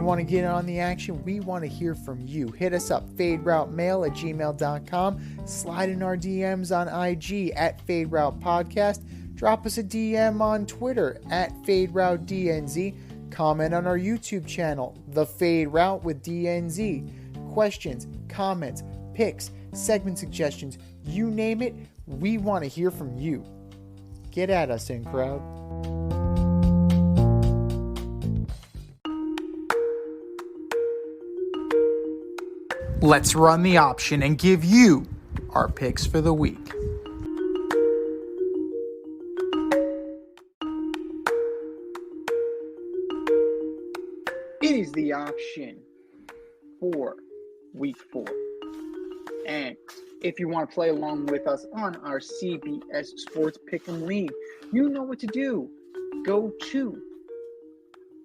You want to get on the action? We want to hear from you. Hit us up, faderoutemail@gmail.com. Slide in our DMs on IG @FadeRoutePodcast. Drop us a DM on Twitter @FadeRouteDNZ. Comment on our YouTube channel, The Fade Route with DNZ. Questions, comments, picks, segment suggestions, you name it, we want to hear from you. Get at us, in crowd. Let's run the option and give you our picks for the week. It is the option for week 4. And if you want to play along with us on our CBS Sports Pick'em League, you know what to do. Go to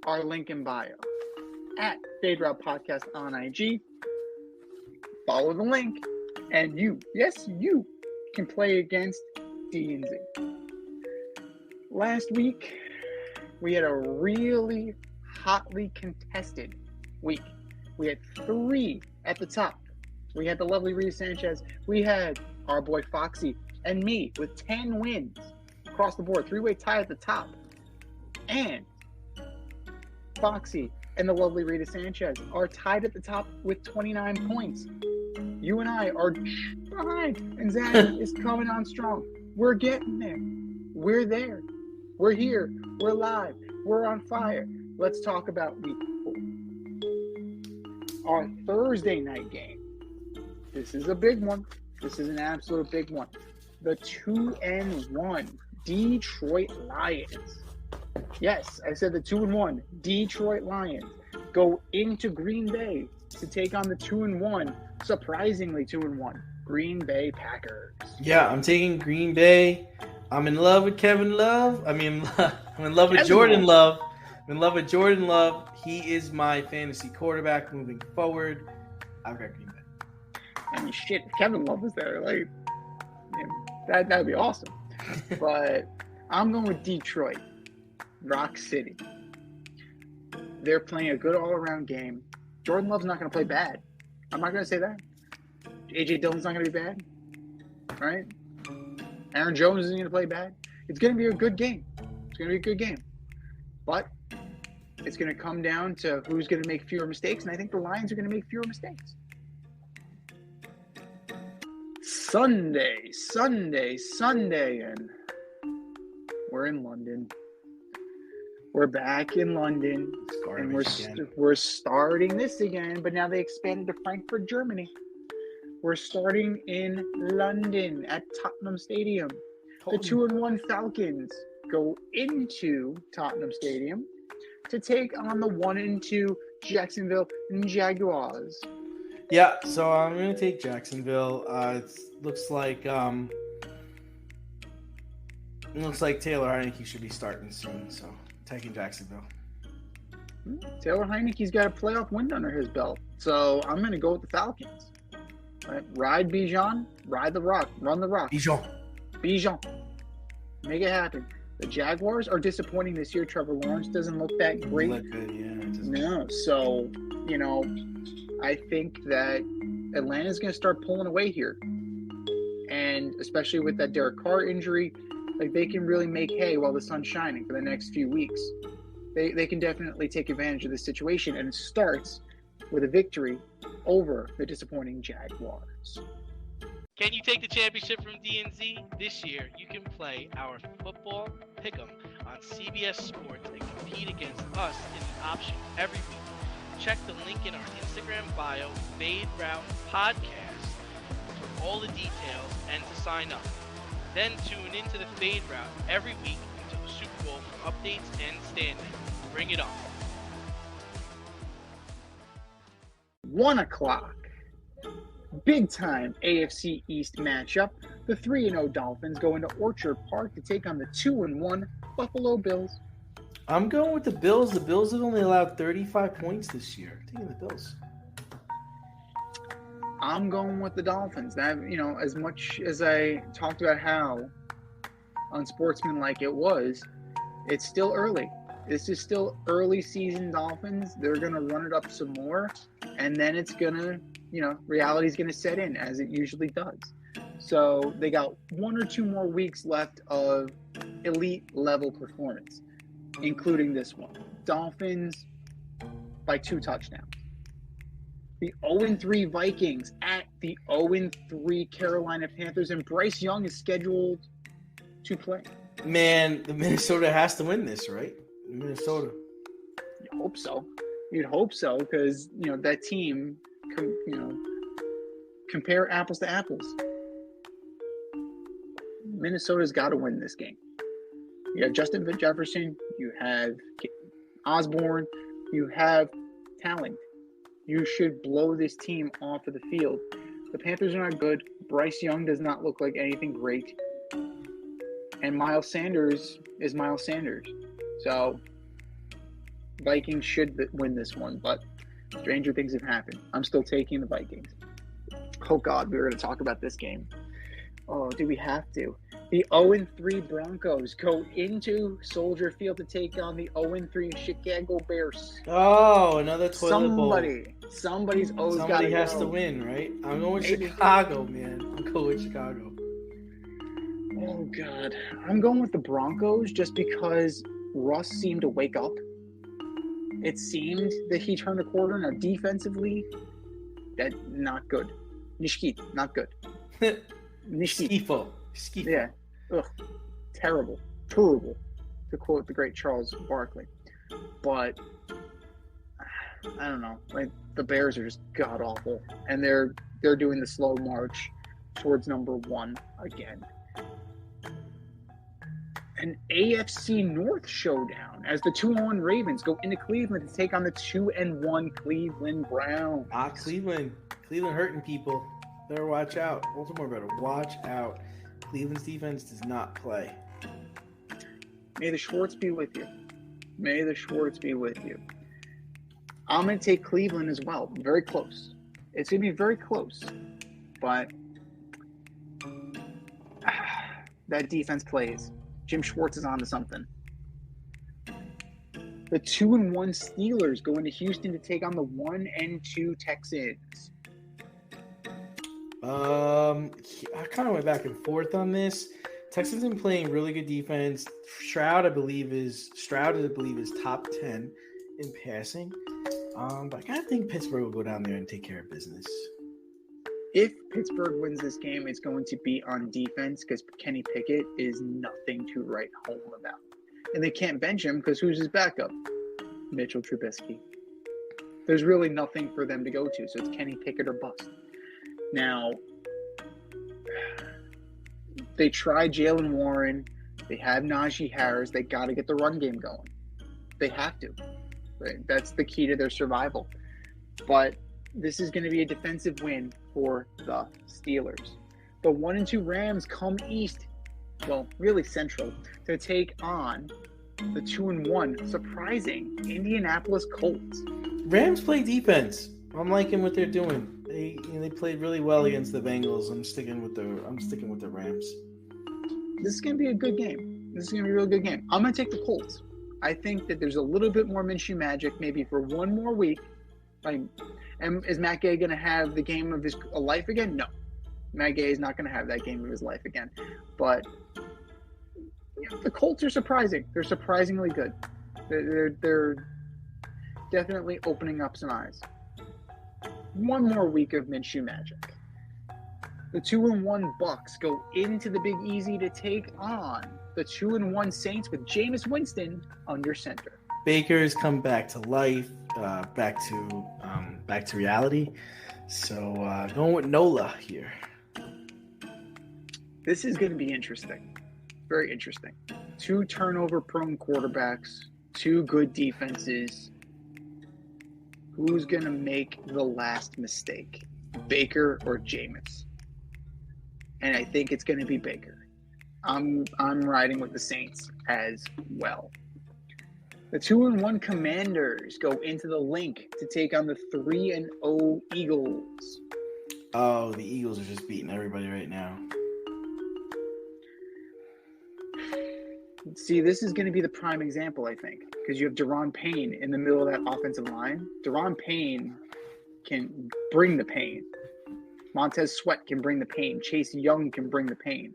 our link in bio @Fade Route Podcast on IG. Follow the link, and you can play against D&Z. Last week, we had a really hotly contested week. We had 3 at the top. We had the lovely Rita Sanchez. We had our boy Foxy and me with 10 wins across the board. 3-way tie at the top. And Foxy and the lovely Rita Sanchez are tied at the top with 29 points. You and I are behind, and Zach is coming on strong. We're getting there. We're there. We're here. We're live. We're on fire. Let's talk about week 4. Our Thursday night game. This is a big one. This is an absolute big one. The 2-1 Detroit Lions. Yes, I said the 2-1 Detroit Lions go into Green Bay to take on the 2-1, surprisingly 2-1, Green Bay Packers. Yeah, I'm taking Green Bay. I'm in love with Kevin Love. I'm in love with Jordan Love. I'm in love with Jordan Love. He is my fantasy quarterback moving forward. I've got Green Bay. I mean, shit, if Kevin Love was there, that'd be awesome. But I'm going with Detroit, Rock City. They're playing a good all-around game. Jordan Love's not going to play bad. I'm not going to say that. A.J. Dillon's not going to be bad, right? Aaron Jones isn't going to play bad. It's going to be a good game. But it's going to come down to who's going to make fewer mistakes, and I think the Lions are going to make fewer mistakes. Sunday, and we're in London. We're back in London, and we're starting this again, but now they expanded to Frankfurt, Germany. We're starting in London at Tottenham Stadium. The 2-1 Falcons go into Tottenham Stadium to take on the 1-2 Jacksonville Jaguars. Yeah, so I'm going to take Jacksonville. It looks like Taylor Heineke should be starting soon, so taking Jacksonville. Taylor Heineke's got a playoff win under his belt, so I'm going to go with the Falcons. Right? Ride Bijan, ride the rock, run the rock. Bijan. Make it happen. The Jaguars are disappointing this year. Trevor Lawrence doesn't look that great. No, so, I think that Atlanta's going to start pulling away here. And especially with that Derek Carr injury, they can really make hay while the sun's shining for the next few weeks. They can definitely take advantage of this situation, and it starts with a victory over the disappointing Jaguars. Can you take the championship from DNZ? This year, you can play our football pick'em on CBS Sports and compete against us in an option every week. Check the link in our Instagram bio, Fade Route Podcast, for all the details and to sign up. Then tune into the Fade Route every week until the Super Bowl for updates and standings. Bring it on. 1 o'clock. Big time AFC East matchup. The 3-0 Dolphins go into Orchard Park to take on the 2-1 Buffalo Bills. I'm going with the Bills. The Bills have only allowed 35 points this year. I'm taking the Bills. I'm going with the Dolphins. That, as much as I talked about how unsportsmanlike it was, it's still early. This is still early season Dolphins. They're going to run it up some more, and then it's going to, reality's going to set in as it usually does. So they got 1 or 2 more weeks left of elite level performance, including this one. Dolphins by 2 touchdowns. The 0-3 Vikings at the 0-3 Carolina Panthers, and Bryce Young is scheduled to play. Man, the Minnesota has to win this, right? Minnesota. You hope so. You'd hope so, because that team, compare apples to apples. Minnesota's got to win this game. You have Justin Jefferson, you have Osborne, you have talent. You should blow this team off of the field. The Panthers are not good. Bryce Young does not look like anything great. And Miles Sanders is Miles Sanders. So, Vikings should win this one, but stranger things have happened. I'm still taking the Vikings. Oh, God, we were going to talk about this game. Oh, do we have to? The 0-3 Broncos go into Soldier Field to take on the 0-3 Chicago Bears. Oh, another toilet bowl. Somebody's always got to Somebody has to win, right? I'm going with Chicago, man. I'm going with Chicago. Oh, God. I'm going with the Broncos just because Russ seemed to wake up. It seemed that he turned a corner. Now, defensively, that not good. Nishkit, not good. Skifo. Yeah. Ugh. Terrible. To quote the great Charles Barkley. But I don't know. Like, the Bears are just god awful, and they're doing the slow march towards number 1 again. An AFC North showdown as the 2-1 Ravens go into Cleveland to take on the 2-1 Cleveland Browns. Cleveland hurting people. Better watch out. Baltimore better watch out. Cleveland's defense does not play. May the Schwartz be with you. May the Schwartz be with you. I'm going to take Cleveland as well. Very close. It's going to be very close. But that defense plays. Jim Schwartz is on to something. The 2-1 Steelers go into Houston to take on the 1-2 Texans. I kind of went back and forth on this. Texans been playing really good defense. Stroud, I believe, is top 10 in passing. But I kind of think Pittsburgh will go down there and take care of business. If Pittsburgh wins this game, it's going to be on defense because Kenny Pickett is nothing to write home about. And they can't bench him because who's his backup? Mitchell Trubisky. There's really nothing for them to go to, so it's Kenny Pickett or bust. Now, they tried Jaylen Warren. They have Najee Harris. They got to get the run game going. They have to. Right? That's the key to their survival. But this is going to be a defensive win for the Steelers. The 1-2 Rams come east, well, really central, to take on the 2-1 surprising Indianapolis Colts. Rams play defense. I'm liking what they're doing. They played really well against the Bengals. I'm sticking with the Rams. This is going to be a good game. This is going to be a real good game. I'm going to take the Colts. I think that there's a little bit more Minshew magic, maybe for one more week. And is Matt Gay going to have the game of his life again? No. Matt Gay is not going to have that game of his life again. But the Colts are surprising. They're surprisingly good. They're definitely opening up some eyes. One more week of Minshew magic. The 2-1 Bucks go into the Big Easy to take on the 2-1 Saints with Jameis Winston under center. Baker has come back to life, back to reality. So going with Nola here. This is going to be interesting. Very interesting. 2 turnover-prone quarterbacks, 2 good defenses. Who's going to make the last mistake, Baker or Jameis? And I think it's going to be Baker. I'm riding with the Saints as well. The 2-1 Commanders go into the Link to take on the 3-0 Eagles. Oh, the Eagles are just beating everybody right now. See, this is going to be the prime example, I think, because you have Daron Payne in the middle of that offensive line. Daron Payne can bring the pain. Montez Sweat can bring the pain. Chase Young can bring the pain.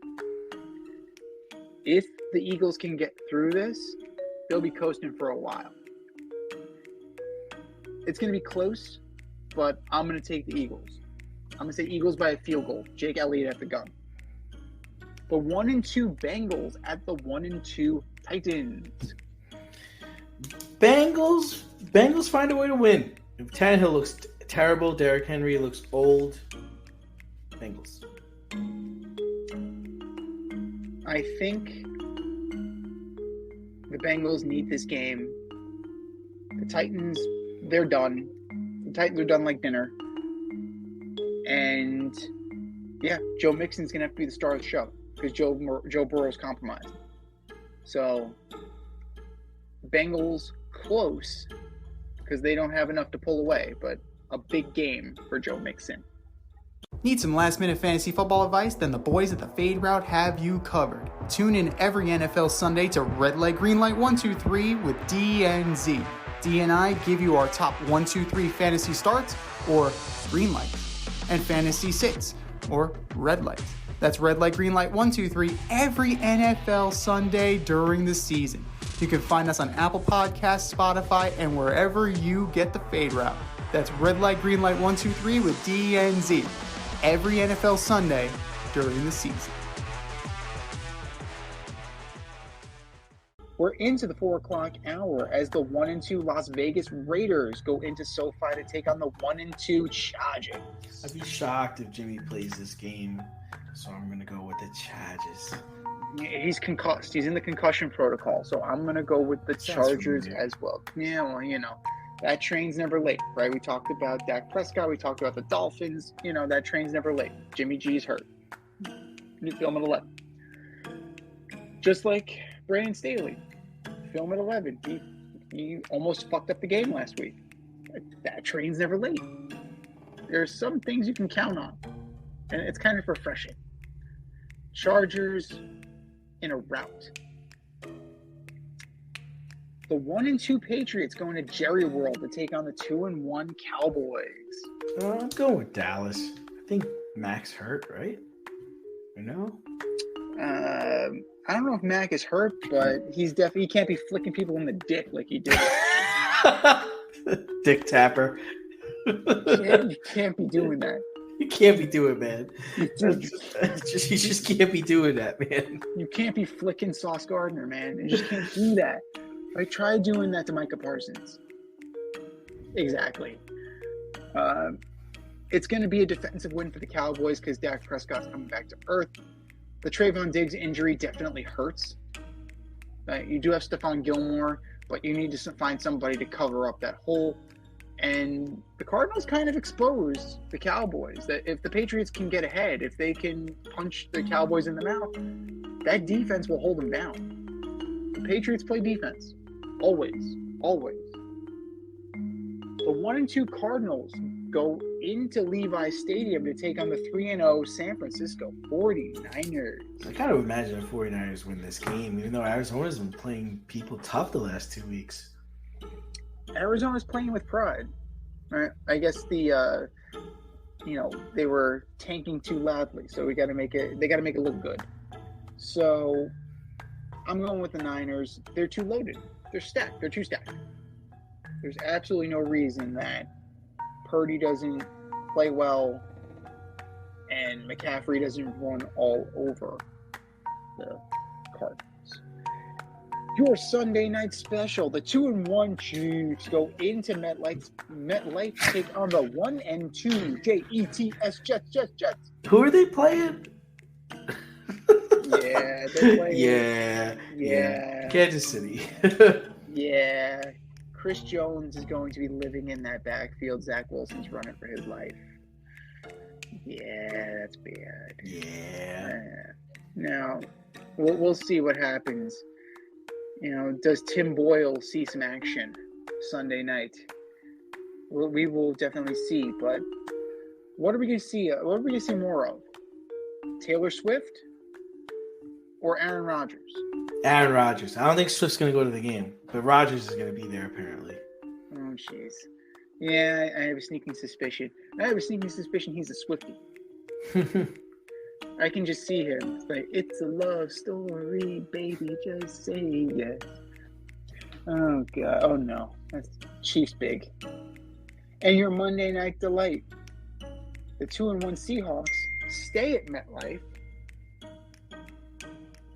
If the Eagles can get through this, they'll be coasting for a while. It's going to be close, but I'm going to take the Eagles. I'm going to say Eagles by a field goal. Jake Elliott at the gun. The 1-2 Bengals at the 1-2 Titans. Bengals find a way to win. If Tannehill looks terrible, Derrick Henry looks old. Bengals. I think the Bengals need this game. The Titans, they're done. The Titans are done like dinner. And, yeah, Joe Mixon's going to have to be the star of the show because Joe Burrow's compromised. So, Bengals close because they don't have enough to pull away, but a big game for Joe Mixon. Need some last-minute fantasy football advice? Then the boys at the Fade Route have you covered. Tune in every NFL Sunday to Red Light, Green Light 1, 2, 3 with DNZ. D and I give you our top 1, 2, 3 fantasy starts, or green light, and fantasy sits, or red light. That's Red Light, Green Light 1, 2, 3 every NFL Sunday during the season. You can find us on Apple Podcasts, Spotify, and wherever you get the Fade Route. That's Red Light, Green Light 1, 2, 3 with DNZ. Every NFL Sunday during the season. We're into the 4 o'clock hour as the 1-2 Las Vegas Raiders go into SoFi to take on the 1-2 Chargers. I'd be shocked if Jimmy plays this game, so I'm going to go with the Chargers. He's concussed. He's in the concussion protocol, so I'm going to go with the Chargers as well. Yeah, well, you know, that train's never late, right? We talked about Dak Prescott. We talked about the Dolphins. You know, that train's never late. Jimmy G's hurt. You film at 11. Just like Brandon Staley. Film at 11. He almost fucked up the game last week. That train's never late. There's some things you can count on, and it's kind of refreshing. Chargers in a rout. The 1-2 Patriots going to Jerry World to take on the 2-1 Cowboys. I'm going with Dallas. I think Mac's hurt, right? You know? I don't know if Mac is hurt, but he can't be flicking people in the dick like he did. Dick tapper. You can't be doing that. You can't be doing it, man. You just can't be doing that, man. You can't be flicking Sauce Gardner, man. You just can't do that. I tried doing that to Micah Parsons. Exactly. It's going to be a defensive win for the Cowboys because Dak Prescott's coming back to earth. The Trayvon Diggs injury definitely hurts. You do have Stephon Gilmore, but you need to find somebody to cover up that hole. And the Cardinals kind of exposed the Cowboys. That if the Patriots can get ahead, if they can punch the Cowboys in the mouth, that defense will hold them down. The Patriots play defense. Always. Always. The 1-2 Cardinals go into Levi Stadium to take on the 3-0 San Francisco 49ers. I kind of imagine the 49ers win this game, even though Arizona's been playing people tough the last 2 weeks. Arizona's playing with pride. Right? I guess they were tanking too loudly, so they got to make it look good. So I'm going with the Niners. They're too loaded. They're stacked. They're too stacked. There's absolutely no reason that Purdy doesn't play well and McCaffrey doesn't run all over the Cardinals. Your Sunday night special, the 2-1 Chiefs go into MetLife to take on the 1-2 Jets. Who are they playing? Yeah, they're playing. Yeah. Kansas City. Yeah. Chris Jones is going to be living in that backfield. Zach Wilson's running for his life. Yeah, that's bad. Yeah. Now, we'll see what happens. Does Tim Boyle see some action Sunday night? We will definitely see. But what are we going to see? What are we going to see more of? Taylor Swift or Aaron Rodgers? Aaron Rodgers. I don't think Swift's going to go to the game, but Rodgers is going to be there apparently. Oh, jeez. Yeah, I have a sneaking suspicion. He's a Swiftie. I can just see him. It's like, it's a love story, baby, just say yes. Oh, God. Oh, no. That's Chiefs big. And your Monday Night Delight. The 2-1 Seahawks stay at MetLife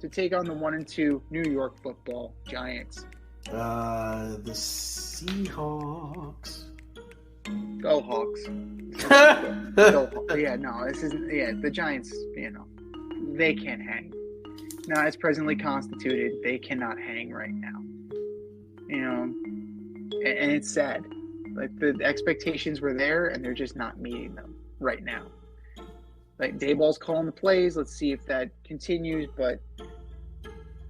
to take on the 1-2 New York Football Giants. The Seahawks. Go Hawks. Yeah, no, this isn't. Yeah, the Giants, they can't hang. Now, as presently constituted, they cannot hang right now. And it's sad. Like, the expectations were there, and they're just not meeting them right now. Like, Dayball's calling the plays. Let's see if that continues, but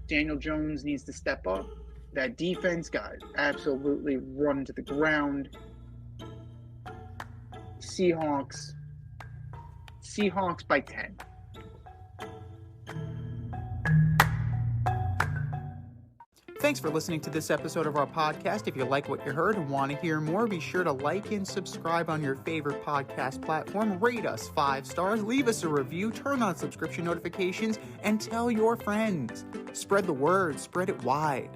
Daniel Jones needs to step up. That defense got absolutely run to the ground. Seahawks by 10. Thanks for listening to this episode of our podcast. If you like what you heard and want to hear more, be sure to like and subscribe on your favorite podcast platform. Rate us 5 stars, leave us a review, turn on subscription notifications, and tell your friends. Spread the word, spread it wide.